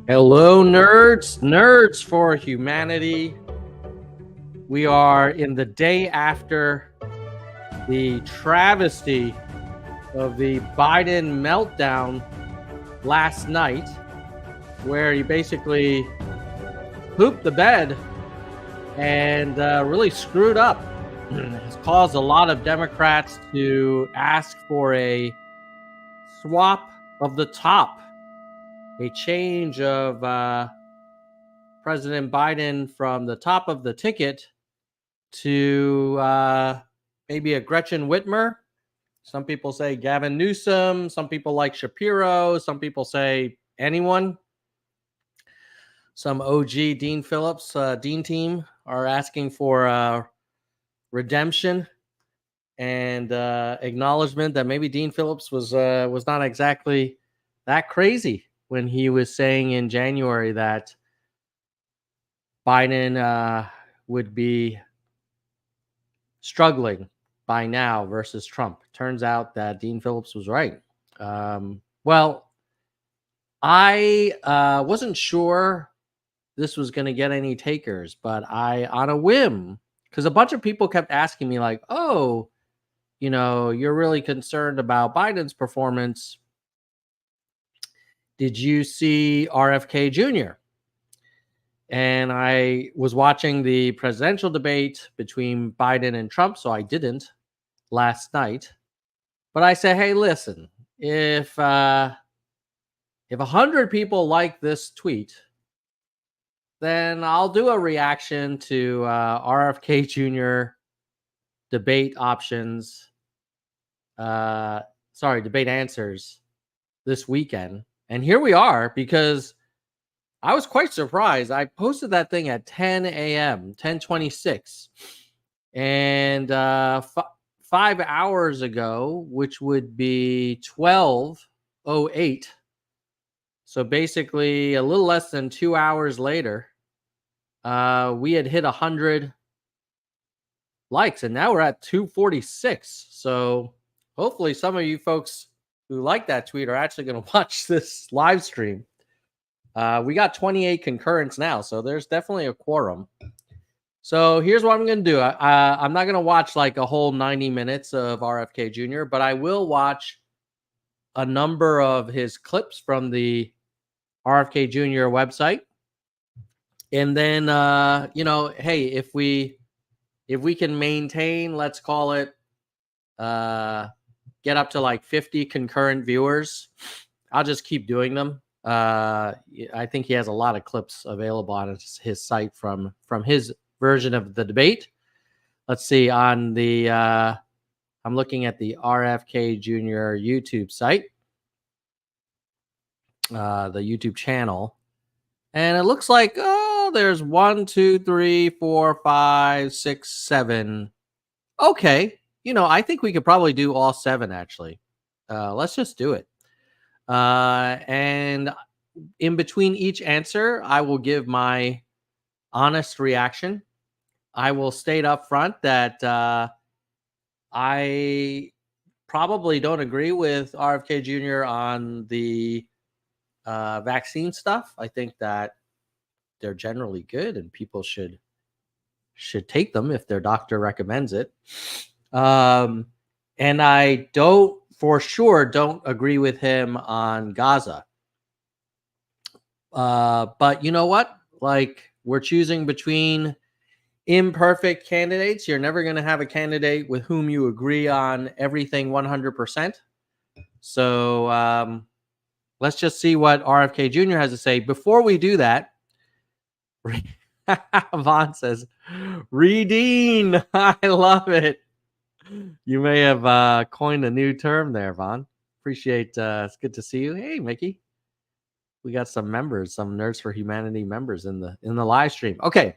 Hello, nerds for humanity. We are in the day after the travesty of the Biden meltdown last night, where he basically pooped the bed and really screwed up. Has caused a lot of Democrats to ask for a swap of the top, a change of President Biden from the top of the ticket to maybe a Gretchen Whitmer. Some people say Gavin Newsom. Some people like Shapiro. Some people say anyone. Some OG Dean Phillips, Dean team are asking for redemption and acknowledgement that maybe Dean Phillips was not exactly that crazy when he was saying in January that Biden would be struggling by now versus Trump. Turns out that Dean Phillips was right. Well, I wasn't sure this was going to get any takers, but I, on a whim, because a bunch of people kept asking me, like, oh, you know, you're really concerned about Biden's performance. Did you see RFK Jr.? And I was watching the presidential debate between Biden and Trump, so I didn't last night. But I said, hey, listen, if 100 people like this tweet, then I'll do a reaction to RFK Jr. debate options, debate answers this weekend. And here we are, because I was quite surprised. I posted that thing at 10 a.m., 10:26. And 5 hours ago, which would be 12:08. So basically a little less than 2 hours later, we had hit 100 likes, and now we're at 246. So hopefully some of you folks who like that tweet are actually going to watch this live stream. We got 28 concurrents now, so there's definitely a quorum. So here's what I'm going to do. I'm not going to watch like a whole 90 minutes of RFK Jr., but I will watch a number of his clips from the RFK Jr. website. And then, hey, if we can maintain, let's call it, get up to like 50 concurrent viewers, I'll just keep doing them. I think he has a lot of clips available on his site from his version of the debate. Let's see, on the I'm looking at the RFK Jr. YouTube site, the YouTube channel, and it looks like there's 1, 2, 3, 4, 5, 6, 7. Okay, I think we could probably do all 7 actually. Let's just do it. And in between each answer, I will give my honest reaction. I will state up front that I probably don't agree with RFK Jr. on the vaccine stuff. I think that they're generally good and people should take them if their doctor recommends it. And I for sure don't agree with him on Gaza. But you know what? Like, we're choosing between imperfect candidates. You're never going to have a candidate with whom you agree on everything 100%. So let's just see what RFK Jr. has to say. Before we do that, Vaughn says, Redeen. I love it. You may have coined a new term there, Vaughn. Appreciate it's good to see you. Hey, Mickey. We got some members, some Nerds for Humanity members in the live stream. Okay.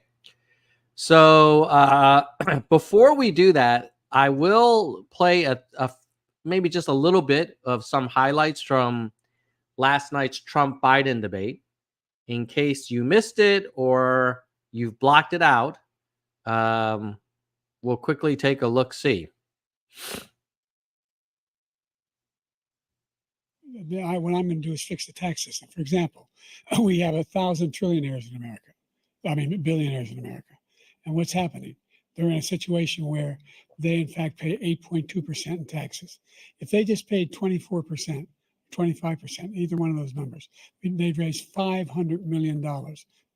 So before we do that, I will play a maybe just a little bit of some highlights from last night's Trump-Biden debate, in case you missed it or you've blocked it out. We'll quickly take a look-see. what I'm going to do is fix the tax system. For example, we have 1,000 trillionaires in America. I mean, billionaires in America. And what's happening? They're in a situation where they, in fact, pay 8.2% in taxes. If they just paid 24%, 25%, either one of those numbers, they'd raise $500 million,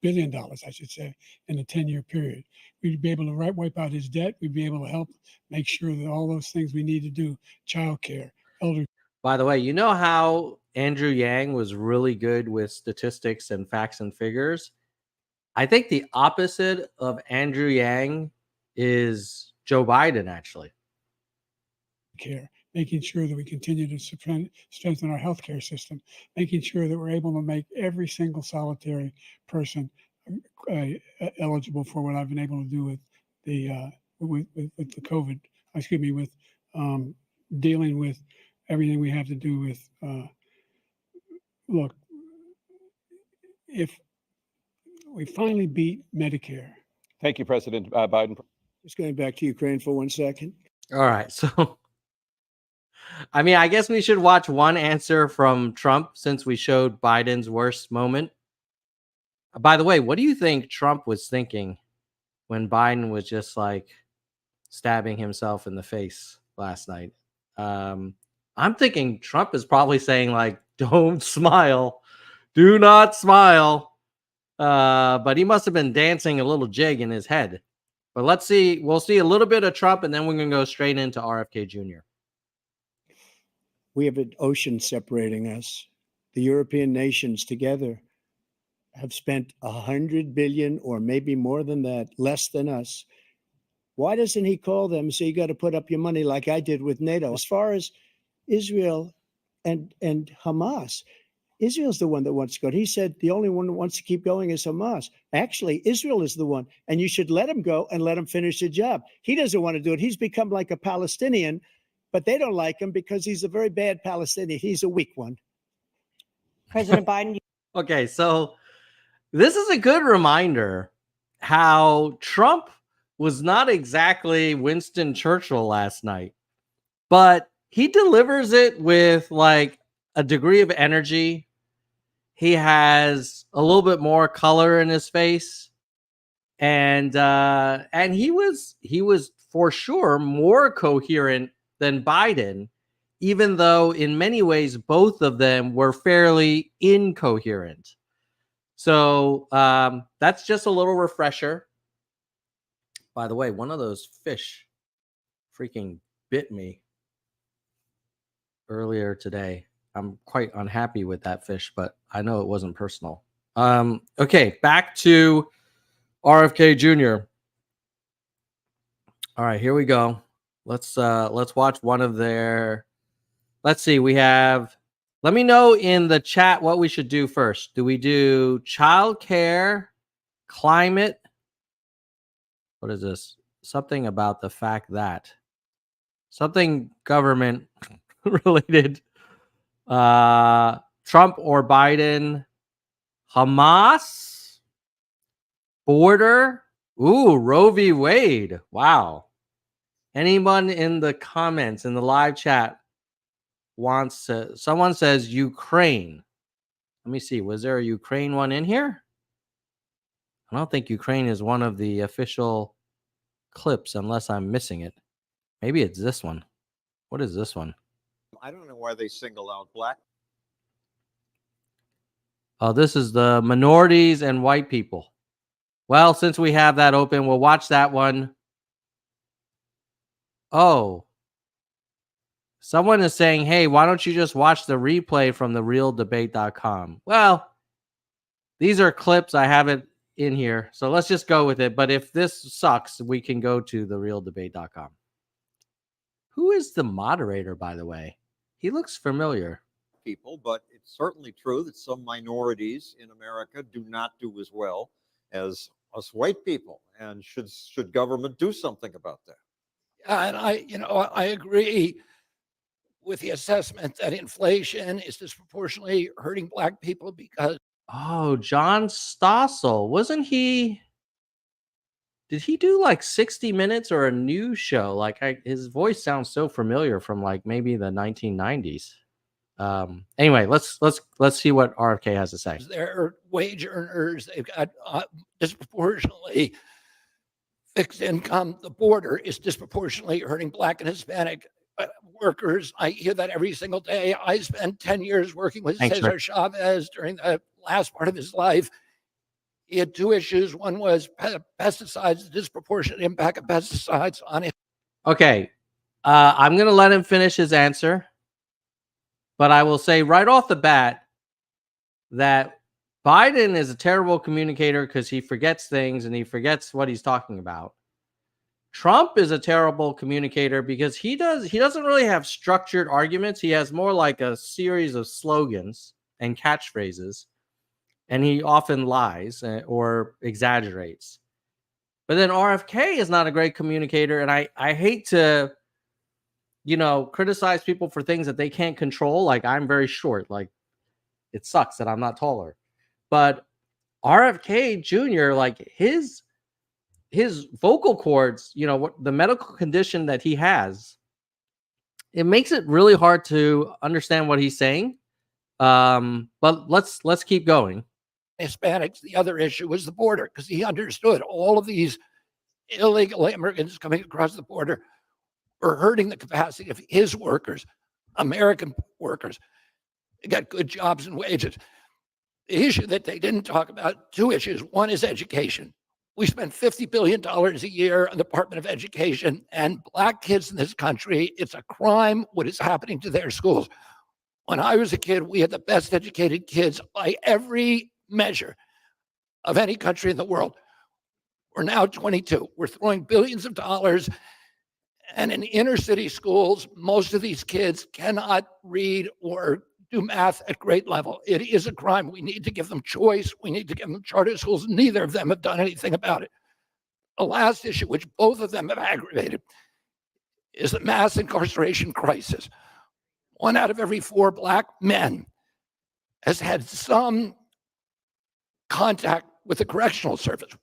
billion dollars, I should say, in a 10-year period. We'd be able to wipe out his debt. We'd be able to help make sure that all those things we need to do, childcare, elder. By the way, you know how Andrew Yang was really good with statistics and facts and figures? I think the opposite of Andrew Yang is Joe Biden, actually. Care, making sure that we continue to strengthen our healthcare system, making sure that we're able to make every single solitary person eligible for what I've been able to do with the with the COVID. Excuse me, with dealing with everything we have to do with. Look, if we finally beat Medicare. Thank you, President Biden. Just going back to Ukraine for 1 second. All right. So, I mean, I guess we should watch one answer from Trump since we showed Biden's worst moment. By the way, what do you think Trump was thinking when Biden was just like stabbing himself in the face last night? I'm thinking Trump is probably saying like, don't smile. Do not smile. But he must have been dancing a little jig in his head. But let's see. We'll see a little bit of Trump, and then we're going to go straight into RFK Jr. We have an ocean separating us. The European nations together have spent 100 billion, or maybe more than that, less than us. Why doesn't he call them and say, you got to put up your money like I did with NATO? As far as Israel and Hamas, Israel's the one that wants to go. He said the only one that wants to keep going is Hamas. Actually, Israel is the one, and you should let him go and let him finish the job. He doesn't want to do it. He's become like a Palestinian, but they don't like him because he's a very bad Palestinian. He's a weak one. President Biden. Okay, so this is a good reminder how Trump was not exactly Winston Churchill last night, but he delivers it with like a degree of energy. He has a little bit more color in his face, and he was for sure more coherent than Biden, even though in many ways both of them were fairly incoherent. So that's just a little refresher. By the way, one of those fish freaking bit me earlier today. I'm quite unhappy with that fish, but I know it wasn't personal. Okay, back to RFK Jr. All right, here we go. Let's watch one of their. Let's see. We have. Let me know in the chat what we should do first. Do we do childcare, climate? What is this? Something about the fact that something government related. Trump or Biden, Hamas, border. Ooh, Roe v. Wade. Wow. Anyone in the comments in the live chat wants to, someone says Ukraine. Let me see. Was there a Ukraine one in here? I don't think Ukraine is one of the official clips unless I'm missing it. Maybe it's this one. What is this one? I don't know why they single out black. Oh, this is the minorities and white people. Well, since we have that open, we'll watch that one. Oh, someone is saying, hey, why don't you just watch the replay from therealdebate.com? Well, these are clips. I have it in here. So let's just go with it. But if this sucks, we can go to therealdebate.com. Who is the moderator, by the way? He looks familiar. People, but it's certainly true that some minorities in America do not do as well as us white people. And should government do something about that? And I agree with the assessment that inflation is disproportionately hurting black people because. Oh, John Stossel. Wasn't he? Did he do like 60 Minutes or a news show? Like his voice sounds so familiar from like maybe the 1990s. Anyway, let's see what RFK has to say. They're wage earners. They've got disproportionately fixed income. The border is disproportionately hurting Black and Hispanic workers. I hear that every single day. I spent 10 years working with Thanks, Cesar Rick. Chavez during the last part of his life. He had two issues. One was pesticides, the disproportionate impact of pesticides on it. Okay, I'm going to let him finish his answer, but I will say right off the bat that Biden is a terrible communicator because he forgets things and he forgets what he's talking about. Trump is a terrible communicator because he doesn't really have structured arguments. He has more like a series of slogans and catchphrases, and he often lies or exaggerates. But then RFK is not a great communicator, and I hate to, criticize people for things that they can't control. Like, I'm very short. Like, it sucks that I'm not taller. But RFK Jr., like his vocal cords, what the medical condition that he has, it makes it really hard to understand what he's saying. But let's keep going. Hispanics, the other issue was the border, because he understood all of these illegal immigrants coming across the border were hurting the capacity of his workers, American workers, to get good jobs and wages. The issue that they didn't talk about, two issues. One is education. We spend $50 billion a year on the Department of Education, and Black kids in this country, it's a crime what is happening to their schools. When I was a kid, we had the best educated kids by every measure of any country in the world. We're now 22. We're throwing billions of dollars, and in inner city schools, most of these kids cannot read or do math at grade level. It is a crime. We need to give them choice. We need to give them charter schools. Neither of them have done anything about it. The last issue, which both of them have aggravated, is the mass incarceration crisis. 1 out of every 4 Black men has had some contact with the correctional service.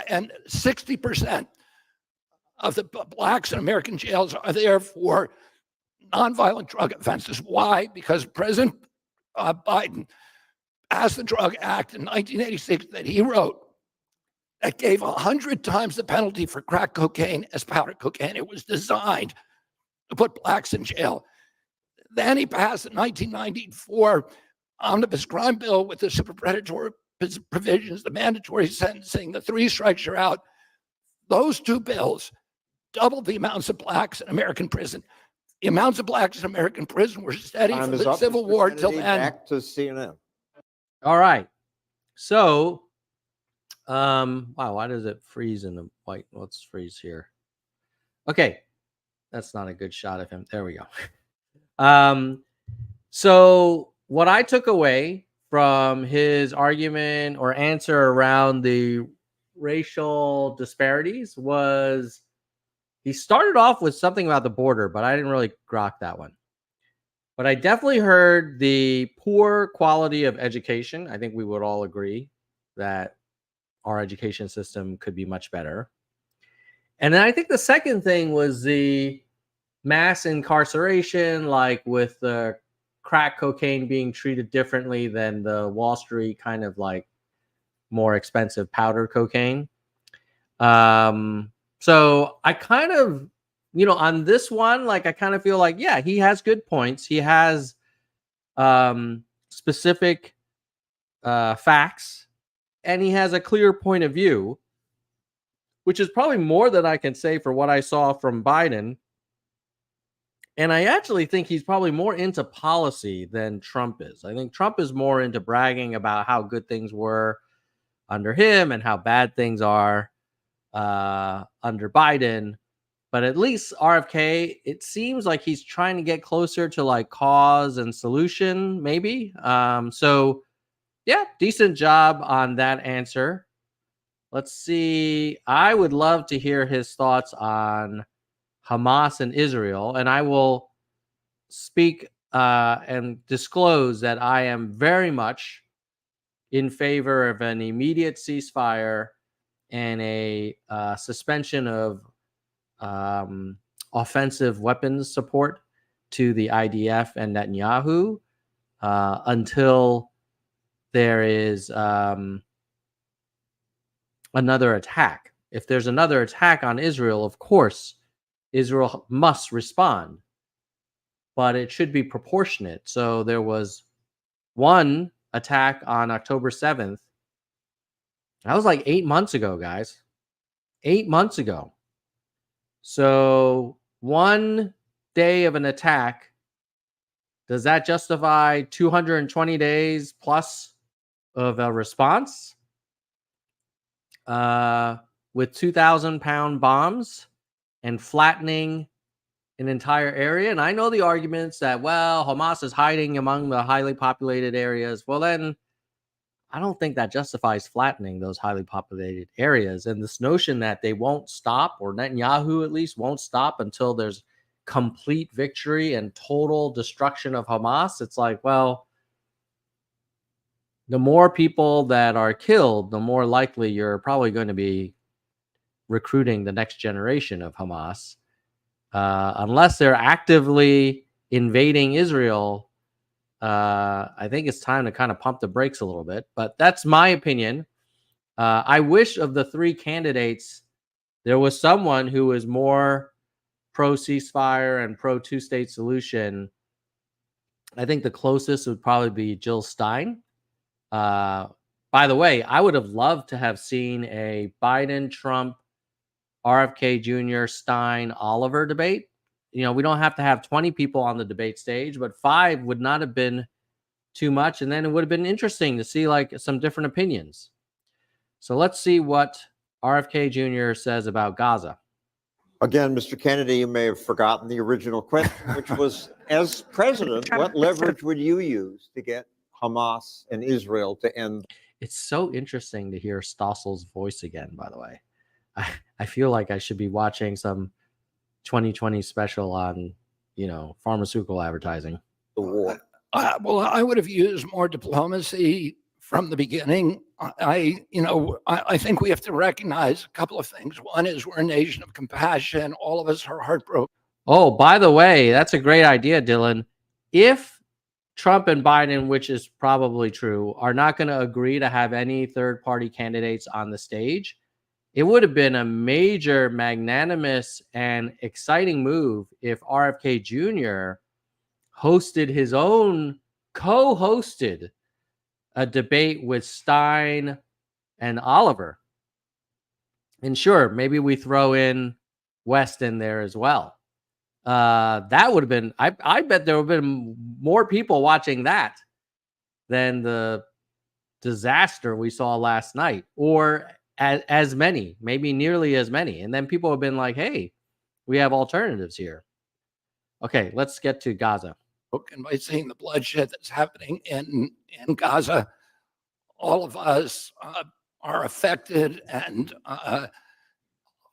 And 60% of the Blacks in American jails are there for nonviolent drug offenses. Why? Because President Biden passed the Drug Act in 1986 that he wrote that gave 100 times the penalty for crack cocaine as powder cocaine. It was designed to put Blacks in jail. Then he passed in 1994 omnibus crime bill with the super predatory provisions, the mandatory sentencing, the 3 strikes you're out. Those 2 bills doubled the amounts of Blacks in American prison. The amounts of Blacks in American prison were steady from the Civil War till then. Back to CNN. All right. So, wow, why does it freeze in the white? Let's freeze here. Okay. That's not a good shot of him. There we go. So what I took away from his argument or answer around the racial disparities was he started off with something about the border, but I didn't really grok that one. But I definitely heard the poor quality of education. I think we would all agree that our education system could be much better. And then I think the second thing was the mass incarceration, like with the crack cocaine being treated differently than the Wall Street kind of like more expensive powder cocaine. So I kind of, on this one, like I kind of feel like, yeah, he has good points. He has specific facts, and he has a clear point of view, which is probably more than I can say for what I saw from Biden. And I actually think he's probably more into policy than Trump is. I think Trump is more into bragging about how good things were under him and how bad things are under Biden. But at least RFK, it seems like he's trying to get closer to like cause and solution, maybe. So, yeah, decent job on that answer. Let's see. I would love to hear his thoughts on Hamas and Israel, and I will speak and disclose that I am very much in favor of an immediate ceasefire and a suspension of offensive weapons support to the IDF and Netanyahu. until there is another attack. If there's another attack on Israel, of course, Israel must respond, but it should be proportionate. So there was one attack on October 7th. That was like 8 months ago, guys. 8 months ago. So 1 day of an attack, does that justify 220 days plus of a response? With 2,000-pound bombs and flattening an entire area. And I know the arguments that, well, Hamas is hiding among the highly populated areas. Well, then I don't think that justifies flattening those highly populated areas. And this notion that they won't stop, or Netanyahu at least won't stop until there's complete victory and total destruction of Hamas. It's like, well, the more people that are killed, the more likely you're probably going to be recruiting the next generation of Hamas. Unless they're actively invading Israel, I think it's time to kind of pump the brakes a little bit. But that's my opinion. I wish of the three candidates, there was someone who was more pro ceasefire and pro two-state solution. I think the closest would probably be Jill Stein. By the way, I would have loved to have seen a Biden, Trump, RFK Jr., Stein, Oliver debate. You know, we don't have to have 20 people on the debate stage, but 5 would not have been too much. And then it would have been interesting to see like some different opinions. So let's see what RFK Jr. says about Gaza. Again, Mr. Kennedy, you may have forgotten the original question, which was, as president, what leverage would you use to get Hamas and Israel to end? It's so interesting to hear Stossel's voice again, by the way. I feel like I should be watching some 2020 special on, pharmaceutical advertising. The war. Well, I would have used more diplomacy from the beginning. I think we have to recognize a couple of things. One is we're a nation of compassion. All of us are heartbroken. Oh, by the way, that's a great idea, Dylan. If Trump and Biden, which is probably true, are not going to agree to have any third-party candidates on the stage, it would have been a major, magnanimous, and exciting move if RFK Jr. hosted his own, co-hosted a debate with Stein and Oliver. And sure, maybe we throw in West in there as well. That would have been, I bet there would have been more people watching that than the disaster we saw last night, or as many, maybe nearly as many. And then people have been like, hey, we have alternatives here. Okay, let's get to Gaza. And by seeing the bloodshed that's happening in Gaza, all of us are affected and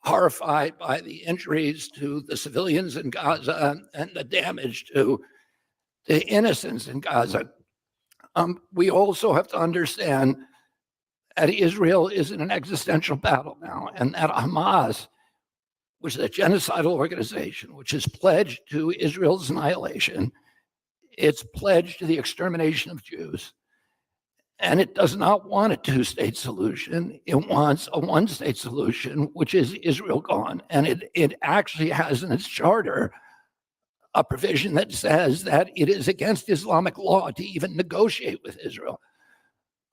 horrified by the injuries to the civilians in Gaza and the damage to the innocents in Gaza. We also have to understand that Israel is in an existential battle now, and that Hamas, which is a genocidal organization, which is pledged to Israel's annihilation, it's pledged to the extermination of Jews. And it does not want a two-state solution. It wants a one-state solution, which is Israel gone. And it actually has in its charter a provision that says that it is against Islamic law to even negotiate with Israel.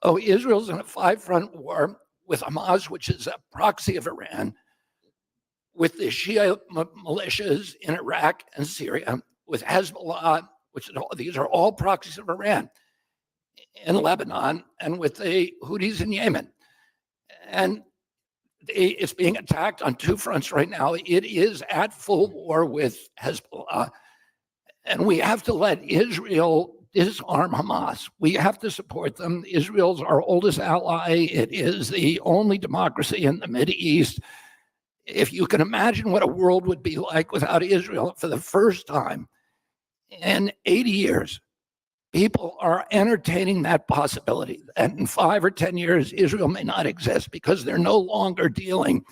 Oh, Israel's in a 5-front war with Hamas, which is a proxy of Iran, with the Shia militias in Iraq and Syria, with Hezbollah, these are all proxies of Iran, in Lebanon, and with the Houthis in Yemen. And it's being attacked on 2 fronts right now. It is at full war with Hezbollah. And we have to let Israel disarm Hamas. We have to support them. Israel's our oldest ally. It is the only democracy in the Mideast. If you can imagine what a world would be like without Israel, for the first time in 80 years, people are entertaining that possibility that in 5 or 10 years, Israel may not exist because they're no longer dealing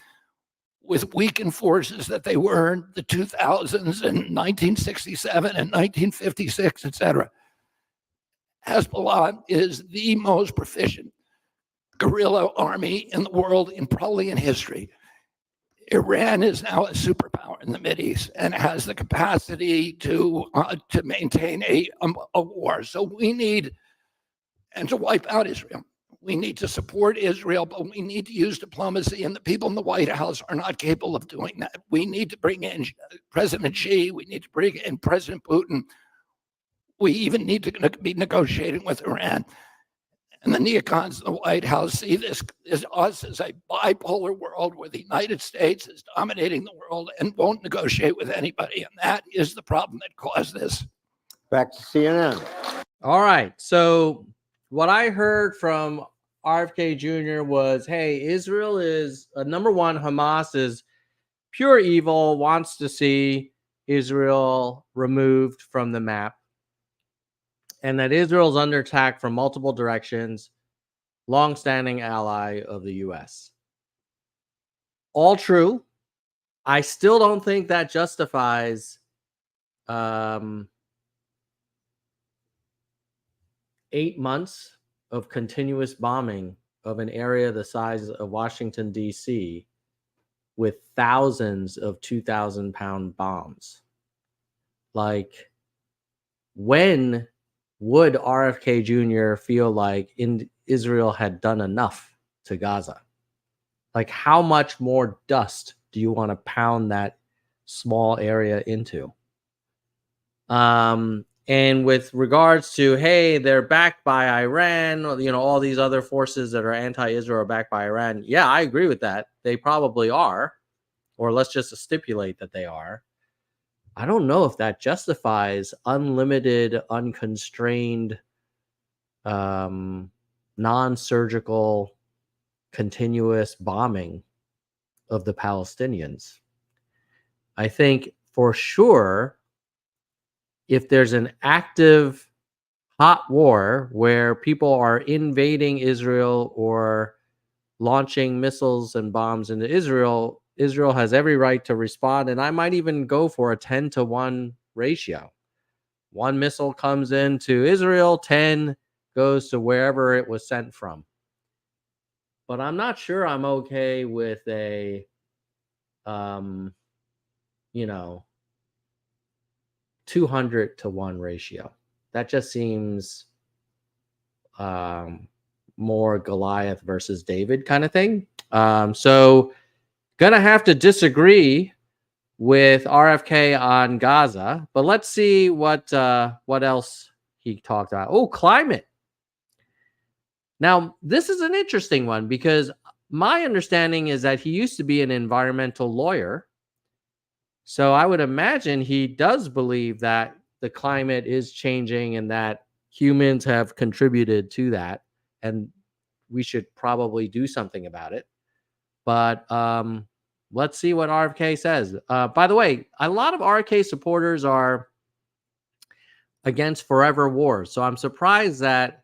with weakened forces that they were in the 2000s and 1967 and 1956, et cetera. Hezbollah is the most proficient guerrilla army in the world, and probably in history. Iran is now a superpower in the Mideast and has the capacity to maintain a war. So we need, and to wipe out Israel. We need to support Israel, but we need to use diplomacy, and the people in the White House are not capable of doing that. We need to bring in President Xi. We need to bring in President Putin. We even need to be negotiating with Iran. And the neocons in the White House see this as us as a bipolar world where the United States is dominating the world and won't negotiate with anybody. And that is the problem that caused this. Back to CNN. All right. So what I heard from RFK Jr. was, hey, Israel is number one, Hamas is pure evil, wants to see Israel removed from the map, and that Israel's under attack from multiple directions, longstanding ally of the U.S. All true. I still don't think that justifies 8 months of continuous bombing of an area the size of Washington, D.C., with thousands of 2,000-pound bombs. Like, when would RFK Jr. feel like Israel had done enough to Gaza? Like, how much more dust do you want to pound that small area into? And with regards to, hey, they're backed by Iran, or, you know, all these other forces that are anti-Israel are backed by Iran. Yeah, I agree with that. They probably are, or let's just stipulate that they are. I don't know if that justifies unlimited, unconstrained, non-surgical, continuous bombing of the Palestinians. I think for sure, if there's an active hot war where people are invading Israel or launching missiles and bombs into Israel, Israel has every right to respond. And I might even go for a 10-to-1 ratio. One missile comes into Israel, 10 goes to wherever it was sent from. But I'm not sure I'm okay with a, 200-to-1 ratio. That just seems more Goliath versus David kind of thing. So gonna have to disagree with RFK on Gaza, but let's see what else he talked about. Oh, climate. Now, this is an interesting one because my understanding is that he used to be an environmental lawyer. So I would imagine he does believe that the climate is changing and that humans have contributed to that, and we should probably do something about it. But let's see what RFK says. By the way, a lot of RFK supporters are against forever wars. So I'm surprised that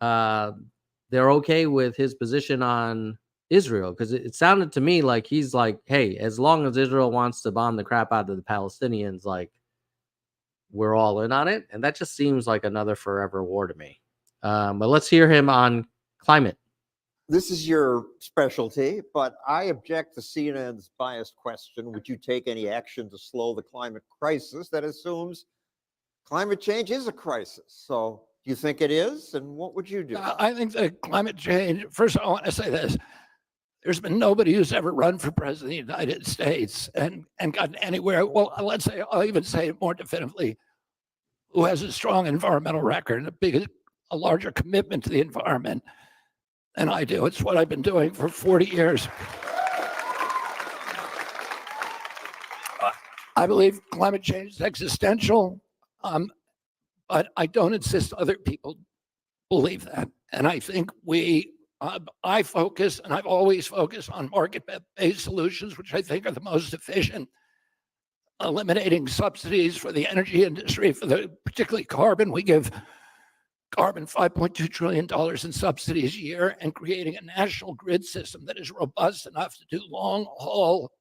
they're okay with his position on Israel, because it sounded to me like he's like, hey, as long as Israel wants to bomb the crap out of the Palestinians, like, we're all in on it. And that just seems like another forever war to me. But let's hear him on climate. This is your specialty, but I object to CNN's biased question. Would you take any action to slow the climate crisis? That assumes climate change is a crisis. So do you think it is? And what would you do? I think that climate change, first I want to say this. There's been nobody who's ever run for president of the United States and gotten anywhere. Well, let's say, I'll even say it more definitively, who has a strong environmental record and a larger commitment to the environment than I do. It's what I've been doing for 40 years. I believe climate change is existential, but I don't insist other people believe that. And I think I focus, and I've always focused on market-based solutions, which I think are the most efficient, eliminating subsidies for the energy industry, particularly carbon. We give carbon $5.2 trillion in subsidies a year, and creating a national grid system that is robust enough to do long-haul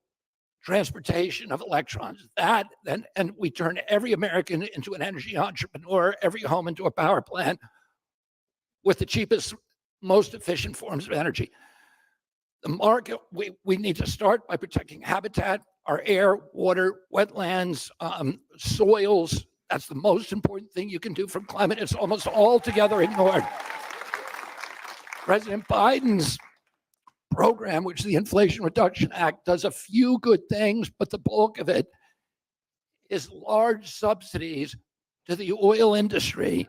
transportation of electrons. And we turn every American into an energy entrepreneur, every home into a power plant with the cheapest, most efficient forms of energy. The market, we need to start by protecting habitat, our air, water, wetlands, soils. That's the most important thing you can do from climate. It's almost altogether ignored. President Biden's program, which is the Inflation Reduction Act, does a few good things, but the bulk of it is large subsidies to the oil industry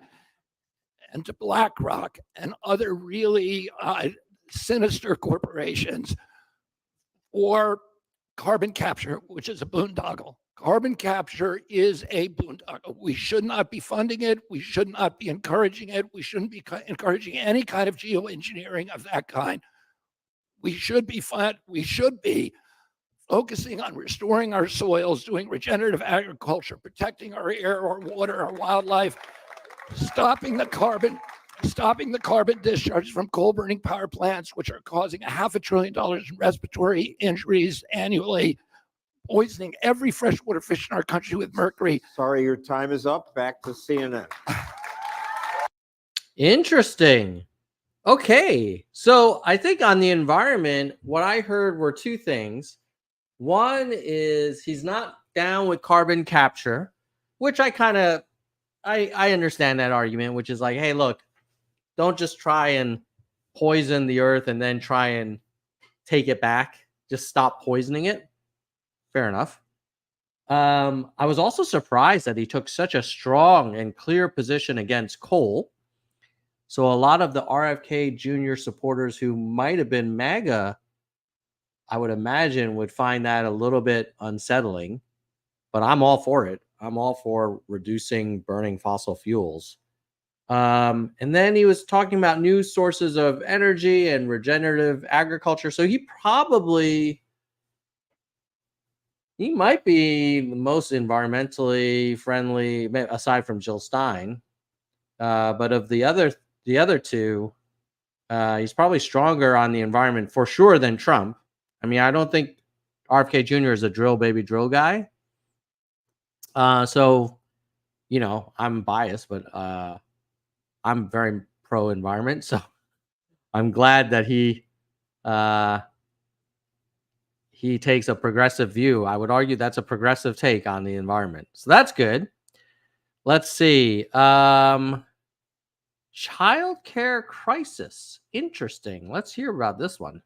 and to BlackRock and other really sinister corporations, or carbon capture, which is a boondoggle. Carbon capture is a boondoggle. We should not be funding it. We should not be encouraging it. We shouldn't be encouraging any kind of geoengineering of that kind. We should be focusing on restoring our soils, doing regenerative agriculture, protecting our air, our water, our wildlife, stopping the carbon discharge from coal-burning power plants, which are causing $500 billion in respiratory injuries annually, poisoning every freshwater fish in our country with mercury. Sorry, your time is up. Back to CNN. Interesting. Okay. So I think on the environment, what I heard were two things. One is he's not down with carbon capture, which I understand that argument, which is like, hey, look, don't just try and poison the earth and then try and take it back. Just stop poisoning it. Fair enough. I was also surprised that he took such a strong and clear position against coal. So a lot of the RFK Jr. supporters who might have been MAGA, I would imagine, would find that a little bit unsettling. But I'm all for it. I'm all for reducing burning fossil fuels. And then he was talking about new sources of energy and regenerative agriculture. So he might be the most environmentally friendly, aside from Jill Stein. But of the other two, he's probably stronger on the environment for sure than Trump. I mean, I don't think RFK Jr. is a drill baby drill guy. So, I'm biased, but I'm very pro environment. So I'm glad that he takes a progressive view. I would argue that's a progressive take on the environment. So that's good. Let's see. Child care crisis. Interesting. Let's hear about this one.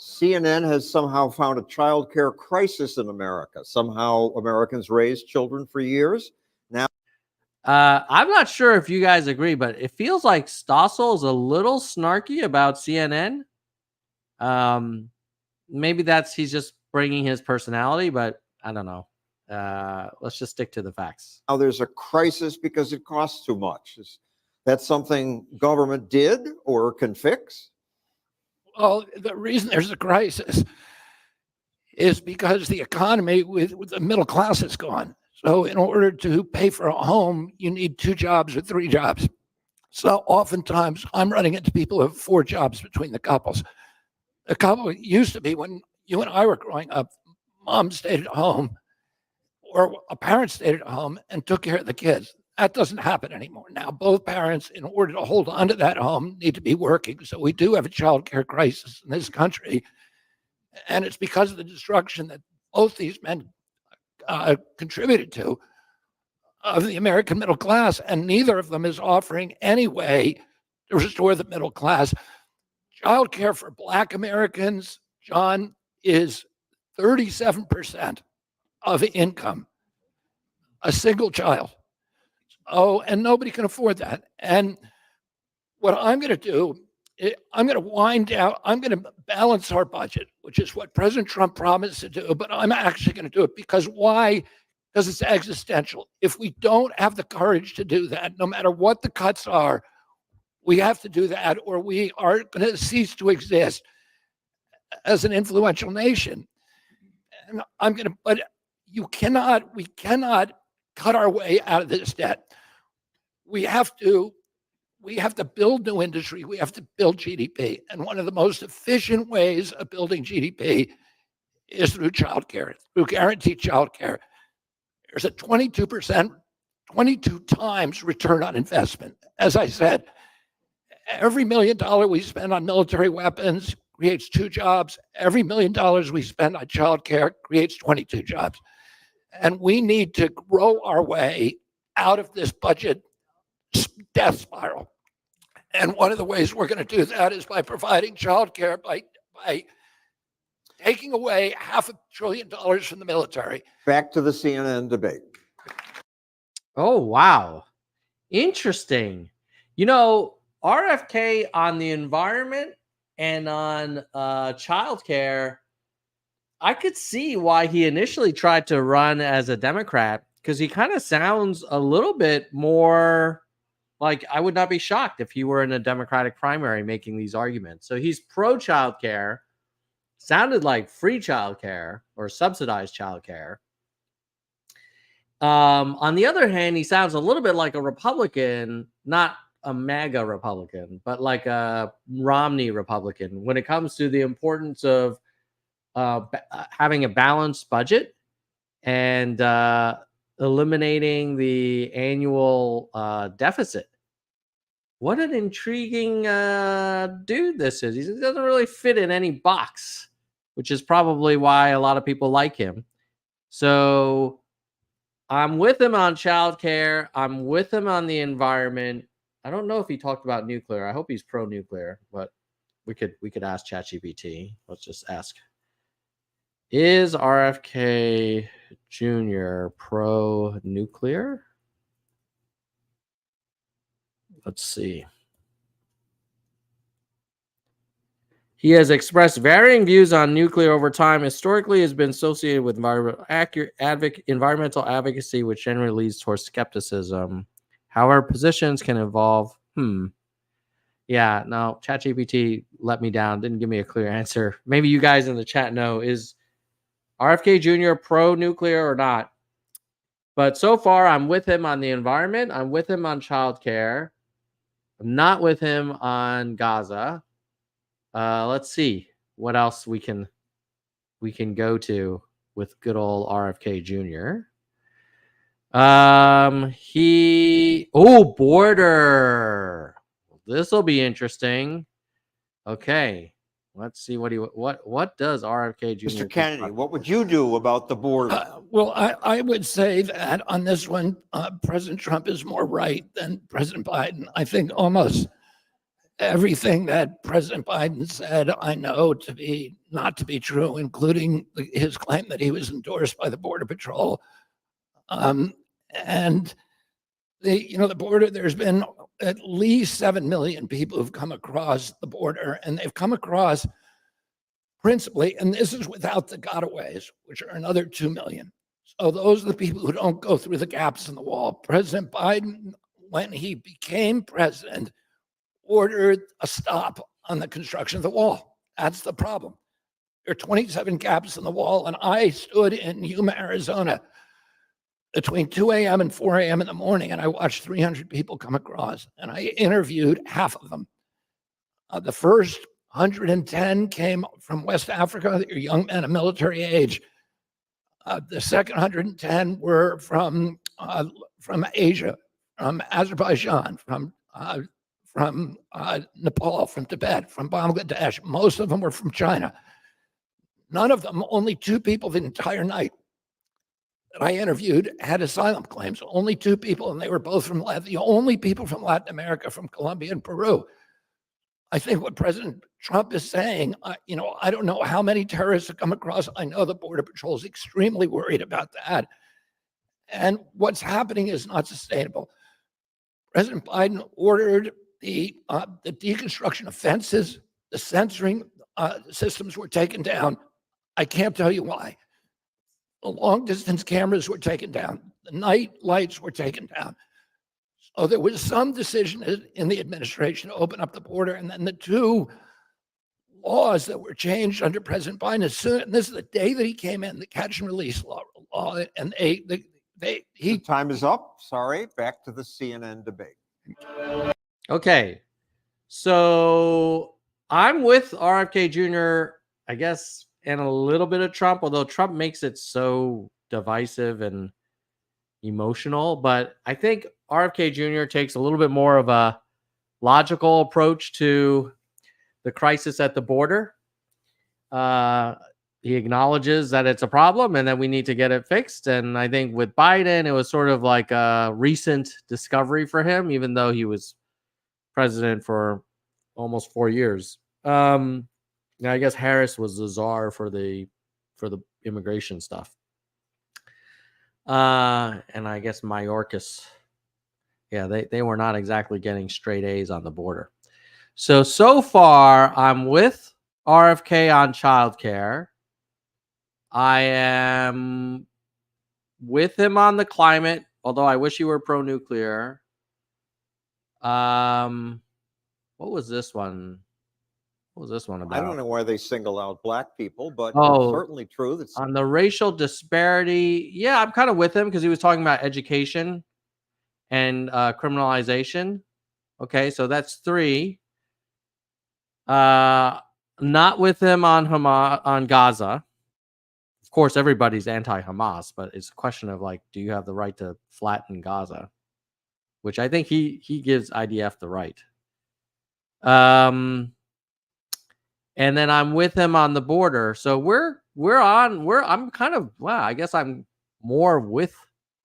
CNN has somehow found a child care crisis in America. Somehow Americans raised children for years. Now, I'm not sure if you guys agree, but it feels like Stossel is a little snarky about CNN. Maybe he's just bringing his personality, but I don't know. Let's just stick to the facts. now there's a crisis because it costs too much. Is that something government did or can fix? Well, the reason there's a crisis is because the economy with the middle class is gone. So in order to pay for a home, you need 2 jobs or 3 jobs. So oftentimes I'm running into people who have 4 jobs between the couples. The couple used to be, when you and I were growing up, mom stayed at home or a parent stayed at home and took care of the kids. That doesn't happen anymore. Now, both parents, in order to hold on to that home, need to be working. So we do have a child care crisis in this country. And it's because of the destruction that both these men contributed to of the American middle class. And neither of them is offering any way to restore the middle class. Child care for Black Americans, John, is 37% of income, a single child. Oh, and nobody can afford that. And what I'm going to do, I'm going to wind down, I'm going to balance our budget, which is what President Trump promised to do, but I'm actually going to do it because why? Because it's existential. If we don't have the courage to do that, no matter what the cuts are, we have to do that or we are going to cease to exist as an influential nation. And but we cannot cut our way out of this debt. We have to build new industry. We have to build GDP. And one of the most efficient ways of building GDP is through childcare, through guaranteed childcare. There's a 22%, 22 times return on investment. As I said, every $1 million we spend on military weapons creates 2 jobs. Every $1 million we spend on childcare creates 22 jobs. And we need to grow our way out of this budget death spiral. And one of the ways we're going to do that is by providing childcare, by taking away $500 billion from the military. Back to the CNN debate. Oh, wow. Interesting. You know, RFK on the environment and on childcare, I could see why he initially tried to run as a Democrat, because he kind of sounds a little bit more like, I would not be shocked if he were in a Democratic primary making these arguments. So he's pro childcare, sounded like free childcare or subsidized childcare. On the other hand, he sounds a little bit like a Republican, not a MAGA Republican, but like a Romney Republican when it comes to the importance of having a balanced budget and eliminating the annual deficit. What an intriguing dude this is. He doesn't really fit in any box, which is probably why a lot of people like him. So I'm with him on childcare. I'm with him on the environment. I don't know if he talked about nuclear. I hope he's pro-nuclear, but we could ask ChatGPT. Let's just ask. Is RFK Jr. pro-nuclear? Let's see. He has expressed varying views on nuclear over time. Historically, has been associated with environmental advocacy, which generally leads towards skepticism. However, positions can evolve. Yeah, no, ChatGPT let me down. Didn't give me a clear answer. Maybe you guys in the chat know. Is RFK Jr. pro-nuclear or not? But so far, I'm with him on the environment. I'm with him on childcare. I'm not with him on Gaza. Let's see what else we can go to with good old RFK Jr. Border. This will be interesting. Okay, let's see what does RFK Jr. Mr. Kennedy, what would you do about the border? Well, I would say that on this one, President Trump is more right than President Biden. I think almost everything that President Biden said, I know to be not to be true, including his claim that he was endorsed by the Border Patrol. And the border, there's been at least 7 million people who've come across the border, and they've come across principally, and this is without the gotaways, which are another 2 million. So those are the people who don't go through the gaps in the wall. President Biden, when he became president, ordered a stop on the construction of the wall. That's the problem. There are 27 gaps in the wall, and I stood in Yuma, Arizona between 2 a.m. and 4 a.m. in the morning, and I watched 300 people come across, and I interviewed half of them. The first 110 came from West Africa. They're young men of military age. The second 110 were from Asia, from Azerbaijan, from Nepal, from Tibet, from Bangladesh. Most of them were from China. None of them, only 2 people the entire night that I interviewed had asylum claims. Only 2 people, and they were both from the only people from Latin America, from Colombia and Peru. I think what President Trump is saying, I don't know how many terrorists have come across. I know the Border Patrol is extremely worried about that. And what's happening is not sustainable. President Biden ordered the deconstruction of fences, the censoring systems were taken down. I can't tell you why. The long distance cameras were taken down. The night lights were taken down. So there was some decision in the administration to open up the border. And then the 2 laws that were changed under President Biden, and this is the day that he came in, the catch and release law, and Time is up. Sorry. Back to the CNN debate. Okay. So I'm with RFK Jr., I guess and a little bit of Trump, although Trump makes it so divisive and emotional. But I think RFK Jr. takes a little bit more of a logical approach to the crisis at the border. He acknowledges that it's a problem and that we need to get it fixed. And I think with Biden, it was sort of like a recent discovery for him, even though he was president for almost 4 years. Now I guess Harris was the czar for the immigration stuff. And I guess Mayorkas, yeah, they were not exactly getting straight A's on the border. So far, I'm with RFK on childcare. I am with him on the climate, although I wish he were pro-nuclear. What was this one? What was this one about? I don't know why they single out black people, but Oh, it's certainly true. That's on the racial disparity, yeah, I'm kind of with him because he was talking about education and criminalization. Okay, so that's 3. Not with him on Hamas, on Gaza. Of course, everybody's anti-Hamas, but it's a question of like, do you have the right to flatten Gaza? Which I think he gives IDF the right. And then I'm with him on the border. So I'm kind of, wow, I guess I'm more with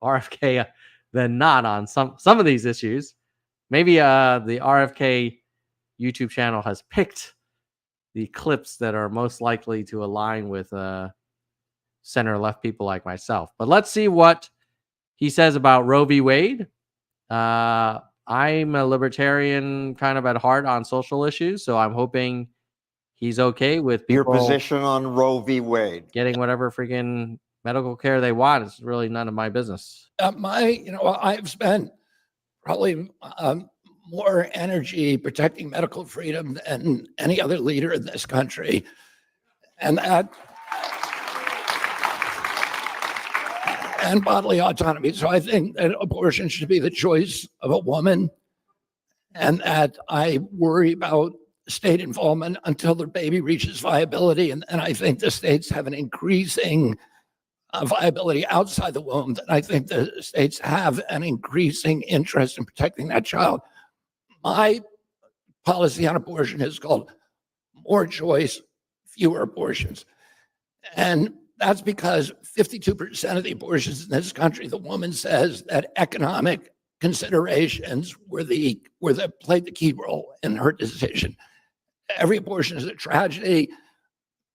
RFK than not on some of these issues. Maybe the RFK YouTube channel has picked the clips that are most likely to align with center left people like myself. But let's see what he says about Roe v. Wade. I'm a libertarian kind of at heart on social issues, so I'm hoping he's okay with your people position on Roe v. Wade. getting whatever freaking medical care they want. It's really none of my business. I've spent probably more energy protecting medical freedom than any other leader in this country. And bodily autonomy. So I think that abortion should be the choice of a woman, and that I worry about state involvement until the baby reaches viability. And I think the states have an increasing viability outside the womb. And I think the states have an increasing interest in protecting that child. My policy on abortion is called more choice, fewer abortions. And that's because 52% of the abortions in this country, the woman says that economic considerations played the key role in her decision. Every abortion is a tragedy.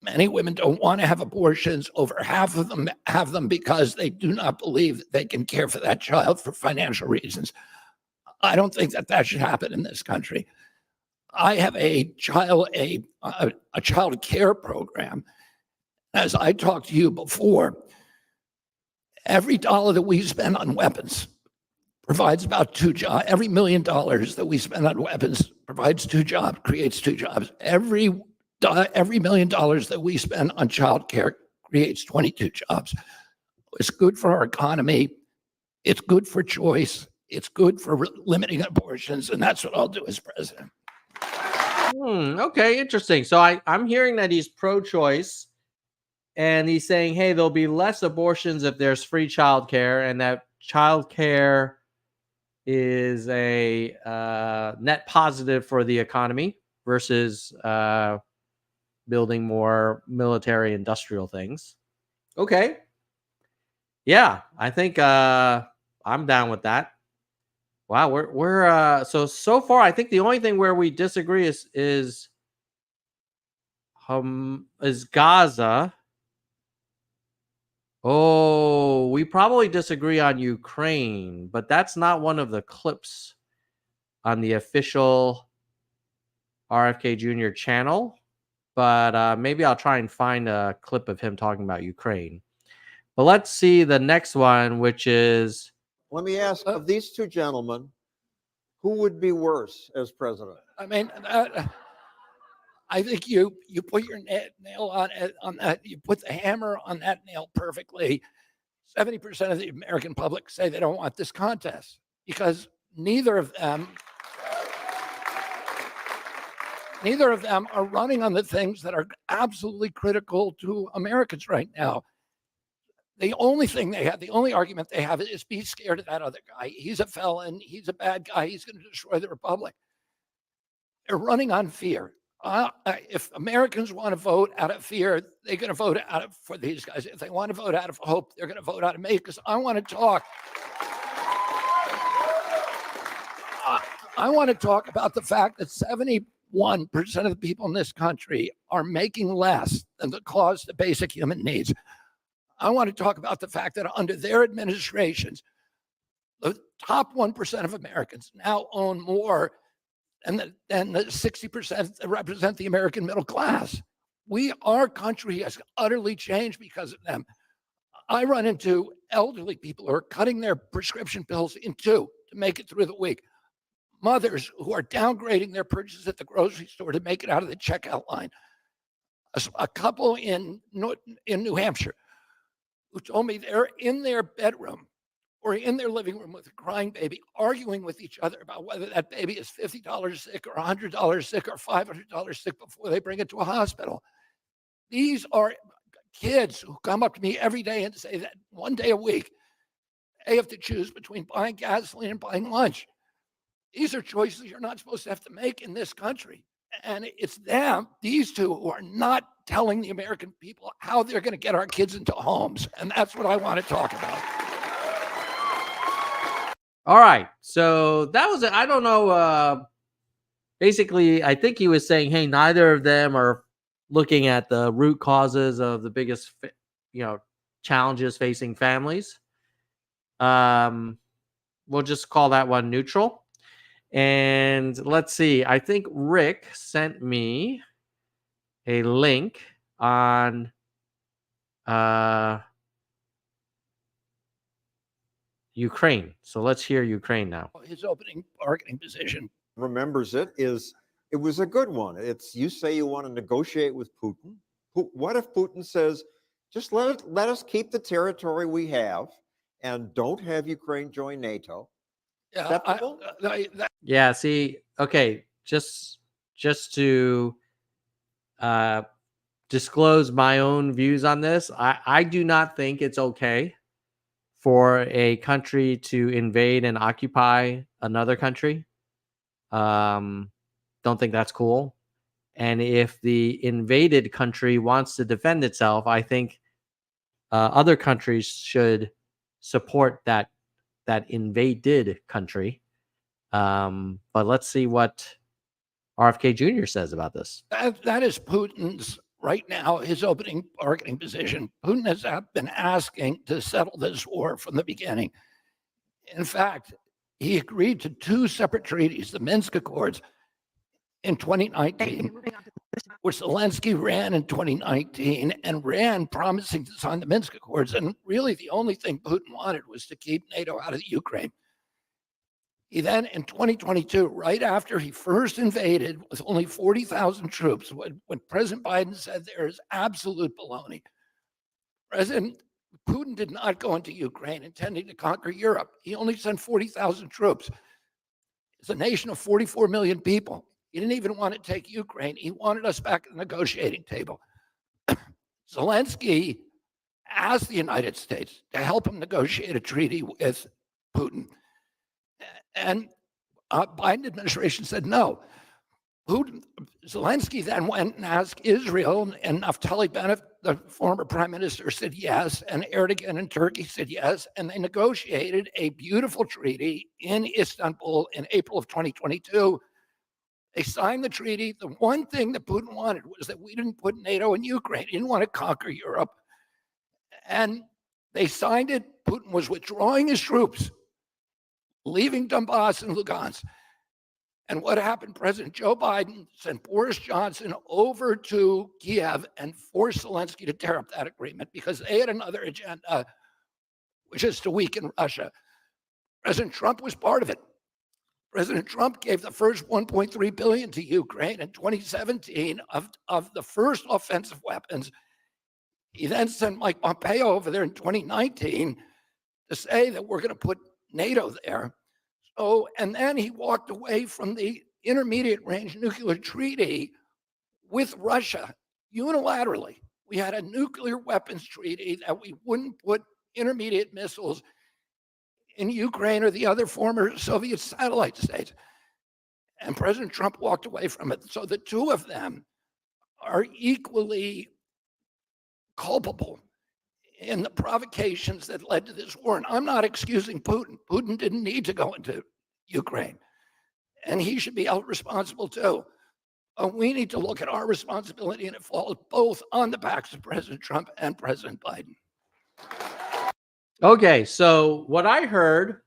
Many women don't want to have abortions. Over half of them have them because they do not believe that they can care for that child for financial reasons. I don't think that should happen in this country. I have a child care program. As I talked to you before, every dollar that we spend on weapons provides about 2 jobs. Every $1 million that we spend on weapons provides 2 jobs, creates 2 jobs. Every $1 million that we spend on child care creates 22 jobs. It's good for our economy. It's good for choice. It's good for limiting abortions. And that's what I'll do as president. Okay, interesting. So I'm hearing that he's pro-choice. And he's saying, hey, there'll be less abortions if there's free childcare, and that childcare is a net positive for the economy versus building more military industrial things. Okay. Yeah, I think I'm down with that. Wow, we're so far I think the only thing where we disagree is Gaza. Oh, we probably disagree on Ukraine, but that's not one of the clips on the official RFK Jr. channel. But maybe I'll try and find a clip of him talking about Ukraine. But let's see the next one, which is... Let me ask, of these 2 gentlemen, who would be worse as president? I mean, I think you put your nail on that. You put the hammer on that nail perfectly. 70% of the American public say they don't want this contest because neither of them Neither of them are running on the things that are absolutely critical to Americans right now. The only thing they have, the only argument they have is be scared of that other guy. He's a felon. He's a bad guy. He's going to destroy the republic. They're running on fear. If Americans want to vote out of fear, they're going to vote for these guys. If they want to vote out of hope, they're going to vote out of me. Because I want to talk. I want to talk about the fact that 71% of the people in this country are making less than the cost of basic human needs. I want to talk about the fact that under their administrations, the top 1% of Americans now own more than the 60% that represent the American middle class. Our country has utterly changed because of them. I run into elderly people who are cutting their prescription pills in two to make it through the week. Mothers who are downgrading their purchases at the grocery store to make it out of the checkout line. A couple in New Hampshire who told me they're in their bedroom or in their living room with a crying baby, arguing with each other about whether that baby is $50 sick or $100 sick or $500 sick before they bring it to a hospital. These are kids who come up to me every day and say that one day a week, they have to choose between buying gasoline and buying lunch. These are choices you're not supposed to have to make in this country. And it's them, these two, who are not telling the American people how they're going to get our kids into homes. And that's what I want to talk about. All right. So that was it. I don't know. Basically, I think he was saying, hey, neither of them are looking at the root causes of the biggest, challenges facing families. We'll just call that one neutral. And let's see. I think Rick sent me a link on Ukraine. So let's hear Ukraine now. His opening bargaining position. Remembers it was a good one. You say you want to negotiate with Putin. What if Putin says, just let us keep the territory we have and don't have Ukraine join NATO? Yeah, see, okay, just to disclose my own views on this, I do not think it's okay for a country to invade and occupy another country. Don't think that's cool. And if the invaded country wants to defend itself, I think other countries should support that invaded country. But let's see what RFK Jr. says about this. That is Putin's right now, his opening bargaining position. Putin has been asking to settle this war from the beginning. In fact, he agreed to two separate treaties, the Minsk Accords in 2019, which Zelensky ran in 2019 and ran promising to sign the Minsk Accords. And really the only thing Putin wanted was to keep NATO out of the Ukraine. He then, in 2022, right after he first invaded with only 40,000 troops, when President Biden said there is absolute baloney, President Putin did not go into Ukraine intending to conquer Europe. He only sent 40,000 troops. It's a nation of 44 million people. He didn't even want to take Ukraine. He wanted us back at the negotiating table. Zelensky asked the United States to help him negotiate a treaty with Putin. And Biden administration said no. Zelensky then went and asked Israel, and Naftali Bennett, the former prime minister, said yes, and Erdogan in Turkey said yes, and they negotiated a beautiful treaty in Istanbul in April of 2022. They signed the treaty. The one thing that Putin wanted was that we didn't put NATO in Ukraine. He didn't want to conquer Europe. And they signed it. Putin was withdrawing his troops, leaving Donbass and Lugansk. And what happened? President Joe Biden sent Boris Johnson over to Kiev and forced Zelensky to tear up that agreement because they had another agenda, which is to weaken Russia. President Trump was part of it. President Trump gave the first $1.3 billion to Ukraine in 2017 of the first offensive weapons. He then sent Mike Pompeo over there in 2019 to say that we're going to put NATO there. So, and then he walked away from the intermediate range nuclear treaty with Russia unilaterally. We had a nuclear weapons treaty that we wouldn't put intermediate missiles in Ukraine or the other former Soviet satellite states. And President Trump walked away from it. So the two of them are equally culpable in the provocations that led to this war. And I'm not excusing Putin. Putin didn't need to go into Ukraine, and he should be held responsible too. We need to look at our responsibility, and it falls both on the backs of President Trump and President Biden. Okay, so what I heard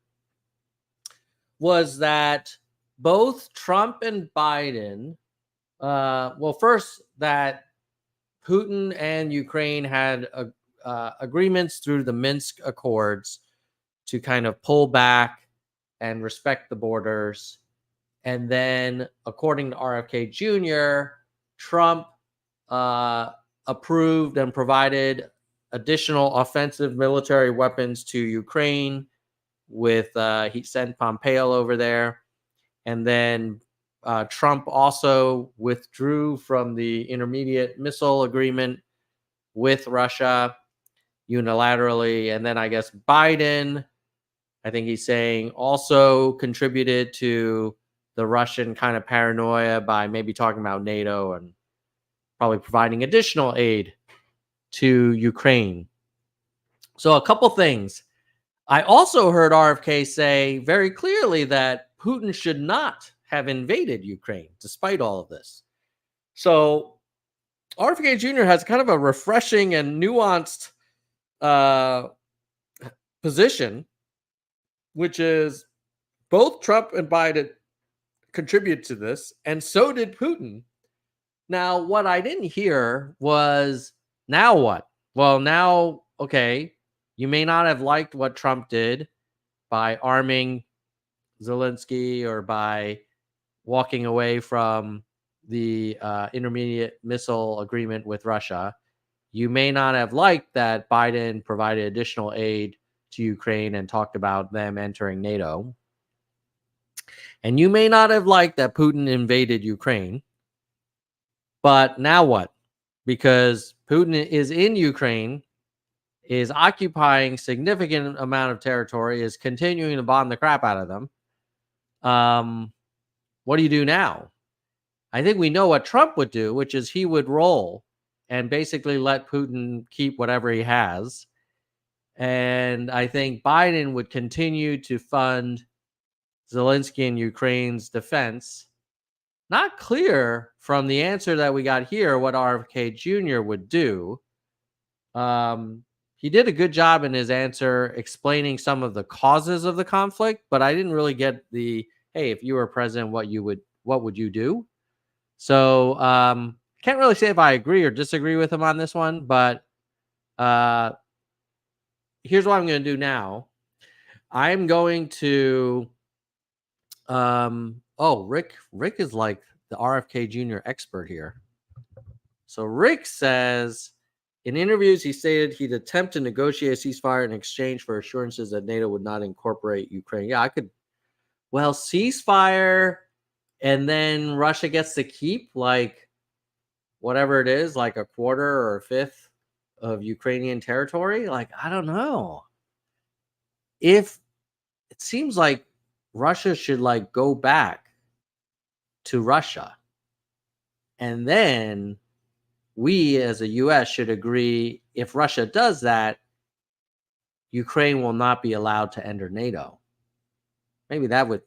was that both Trump and Biden, well, first that Putin and Ukraine had agreements through the Minsk Accords to kind of pull back and respect the borders. And then, according to RFK Jr., Trump approved and provided additional offensive military weapons to Ukraine with, he sent Pompeo over there. And then Trump also withdrew from the intermediate missile agreement with Russia unilaterally. And then I guess Biden, I think he's saying, also contributed to the Russian kind of paranoia by maybe talking about NATO and probably providing additional aid to Ukraine. So a couple things. I also heard RFK say very clearly that Putin should not have invaded Ukraine, despite all of this. So RFK Jr. has kind of a refreshing and nuanced position, which is both Trump and Biden contribute to this, and so did Putin. Now, what I didn't hear was, now what? Well, now, okay, you may not have liked what Trump did by arming Zelensky or by walking away from the intermediate missile agreement with Russia. You may not have liked that Biden provided additional aid to Ukraine and talked about them entering NATO. And you may not have liked that Putin invaded Ukraine. But now what? Because Putin is in Ukraine, is occupying significant amount of territory, is continuing to bomb the crap out of them. What do you do now? I think we know what Trump would do, which is he would roll and basically let Putin keep whatever he has. And I think Biden would continue to fund Zelensky and Ukraine's defense. Not clear from the answer that we got here what RFK Jr. would do. He did a good job in his answer explaining some of the causes of the conflict, but I didn't really get the, hey, if you were president, what would you do? So can't really say if I agree or disagree with him on this one, but here's what I'm going to do now. I'm going to Rick is like the RFK Jr. expert here. So Rick says, in interviews, he stated he'd attempt to negotiate a ceasefire in exchange for assurances that NATO would not incorporate Ukraine. Yeah, ceasefire, and then Russia gets to keep like whatever it is, like a quarter or a fifth of Ukrainian territory. Like, I don't know. If it seems like Russia should like go back to Russia, and then we as a US should agree, if Russia does that, Ukraine will not be allowed to enter NATO. Maybe that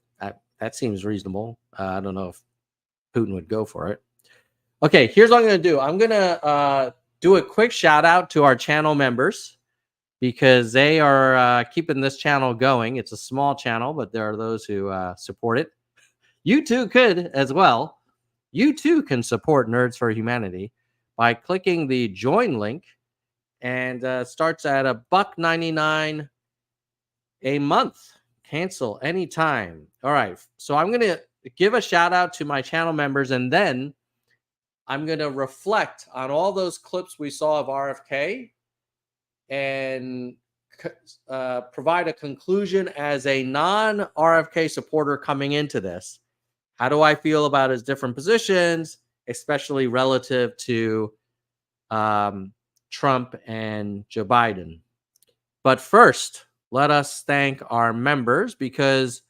seems reasonable. I don't know if Putin would go for it. Okay, here's what I'm going to do. I'm going to do a quick shout out to our channel members because they are keeping this channel going. It's a small channel, but there are those who support it. You too could as well. You too can support Nerds for Humanity by clicking the join link, and starts at $1.99 a month. Cancel anytime. All right. So I'm going to give a shout out to my channel members, and then I'm going to reflect on all those clips we saw of RFK and provide a conclusion as a non-RFK supporter coming into this. how do I feel about his different positions, especially relative to Trump and Joe Biden. But first, let us thank our members because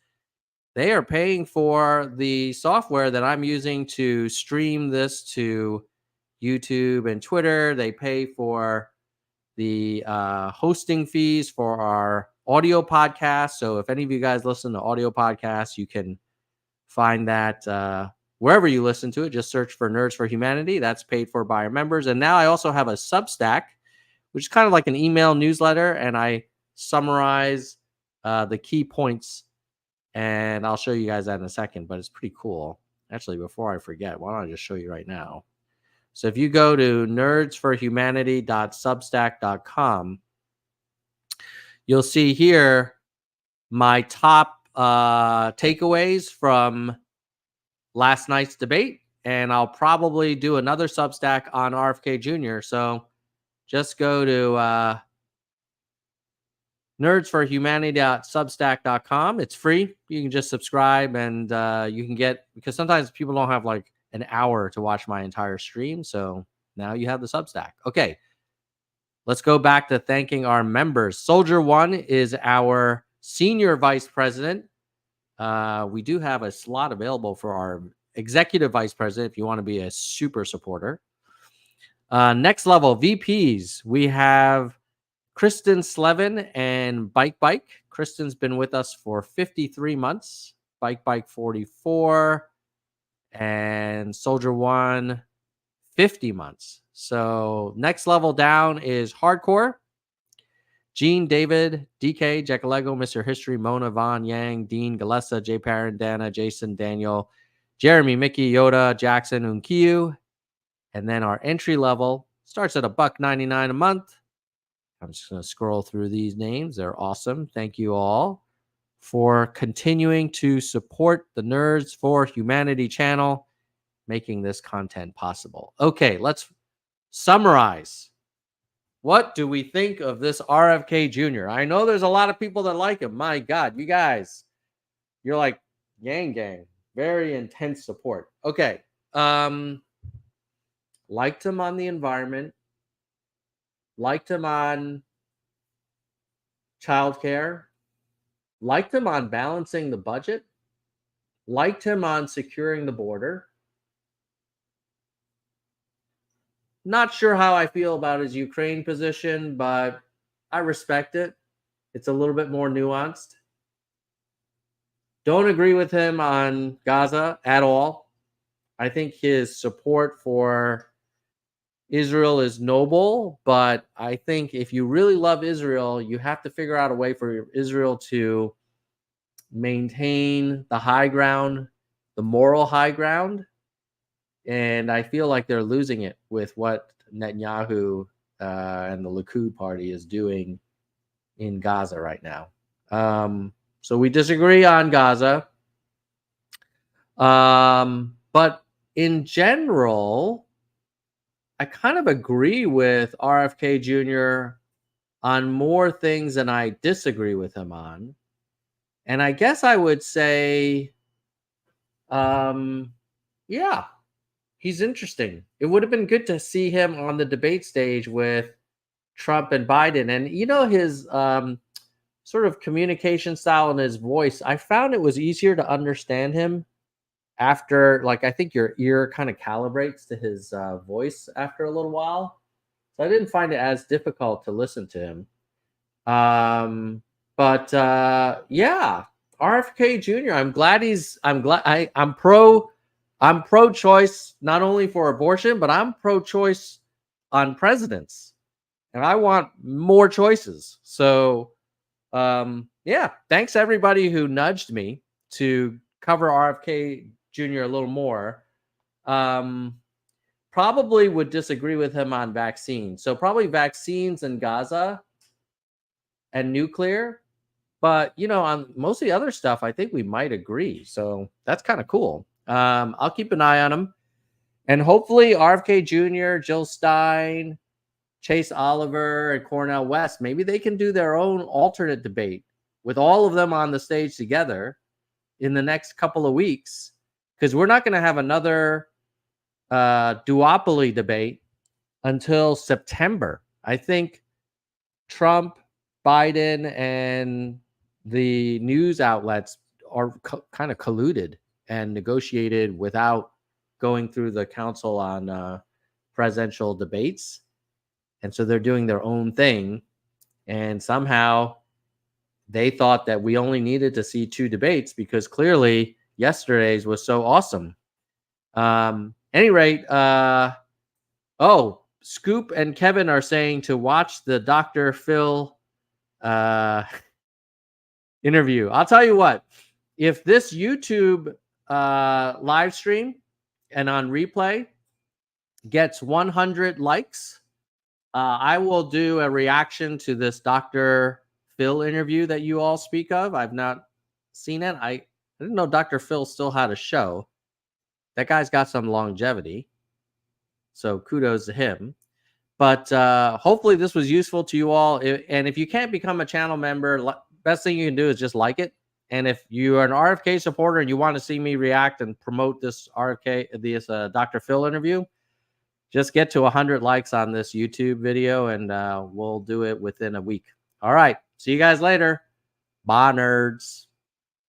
they are paying for the software that I'm using to stream this to YouTube and Twitter. They pay for the hosting fees for our audio podcast. So if any of you guys listen to audio podcasts, you can find that wherever you listen to it. Just search for Nerds for Humanity. That's paid for by our members. And now I also have a Substack, which is kind of like an email newsletter, and I summarize the key points, and I'll show you guys that in a second, but it's pretty cool. Actually, before I forget, why don't I just show you right now? So if you go to nerdsforhumanity.substack.com, you'll see here my top takeaways from last night's debate, and I'll probably do another Substack on RFK Jr. So just go to nerdsforhumanity.substack.com. It's free. You can just subscribe, and you can get, because sometimes people don't have like an hour to watch my entire stream. So now you have the Substack. Okay, let's go back to thanking our members. Soldier One is our senior vice president. We do have a slot available for our executive vice president if you want to be a super supporter. Next level VPs, we have Kristen Slevin and Bike. Kristen's been with us for 53 months. Bike 44. And Soldier One, 50 months. So next level down is Hardcore. Gene, David, DK, Jackalego, Mr. History, Mona, Vaughn, Yang, Dean, Galessa, J. Parent, Dana, Jason, Daniel, Jeremy, Mickey, Yoda, Jackson, Unkiyu. And then our entry level starts at $1.99 a month. I'm just going to scroll through these names. They're awesome. Thank you all for continuing to support the Nerds for Humanity channel, making this content possible. Okay, let's summarize. What do we think of this RFK Jr.? I know there's a lot of people that like him. My God, you guys, you're like gang. Very intense support. Okay. Liked him on the environment. Liked him on childcare. Liked him on balancing the budget. Liked him on securing the border. Not sure how I feel about his Ukraine position, but I respect it. It's a little bit more nuanced. Don't agree with him on Gaza at all. I think his support for Israel is noble, but I think if you really love Israel, you have to figure out a way for Israel to maintain the high ground, the moral high ground. And I feel like they're losing it with what Netanyahu and the Likud party is doing in Gaza right now. So we disagree on Gaza. But in general, I kind of agree with RFK Jr. on more things than I disagree with him on. And I guess I would say, yeah, he's interesting. It would have been good to see him on the debate stage with Trump and Biden. And, you know, his sort of communication style and his voice, I found it was easier to understand him after, like, I think your ear kind of calibrates to his voice after a little while. So I didn't find it as difficult to listen to him. But yeah, RFK Jr. I'm pro-choice, not only for abortion, but I'm pro-choice on presidents, and I want more choices. So, yeah, thanks everybody who nudged me to cover RFK Jr. a little more. Probably would disagree with him on vaccines. So probably vaccines in Gaza and nuclear. But, you know, on most of the other stuff, I think we might agree. So that's kind of cool. I'll keep an eye on him. And hopefully RFK Jr., Jill Stein, Chase Oliver, and Cornel West, maybe they can do their own alternate debate with all of them on the stage together in the next couple of weeks. because we're not going to have another duopoly debate until September. I think Trump, Biden, and the news outlets are kind of colluded and negotiated without going through the Council on Presidential Debates. And so they're doing their own thing. And somehow they thought that we only needed to see 2 debates because clearly yesterday's was so awesome. Any rate, Scoop and Kevin are saying to watch the Dr. Phil interview. I'll tell you what, if this YouTube live stream and on replay gets 100 likes, I will do a reaction to this Dr. Phil interview that you all speak of. I've not seen it. I didn't know Dr. Phil still had a show. That guy's got some longevity. So kudos to him. But hopefully this was useful to you all. And if you can't become a channel member, best thing you can do is just like it. And if you are an RFK supporter and you want to see me react and promote this Dr. Phil interview, just get to 100 likes on this YouTube video and we'll do it within a week. All right. See you guys later. Bye, nerds.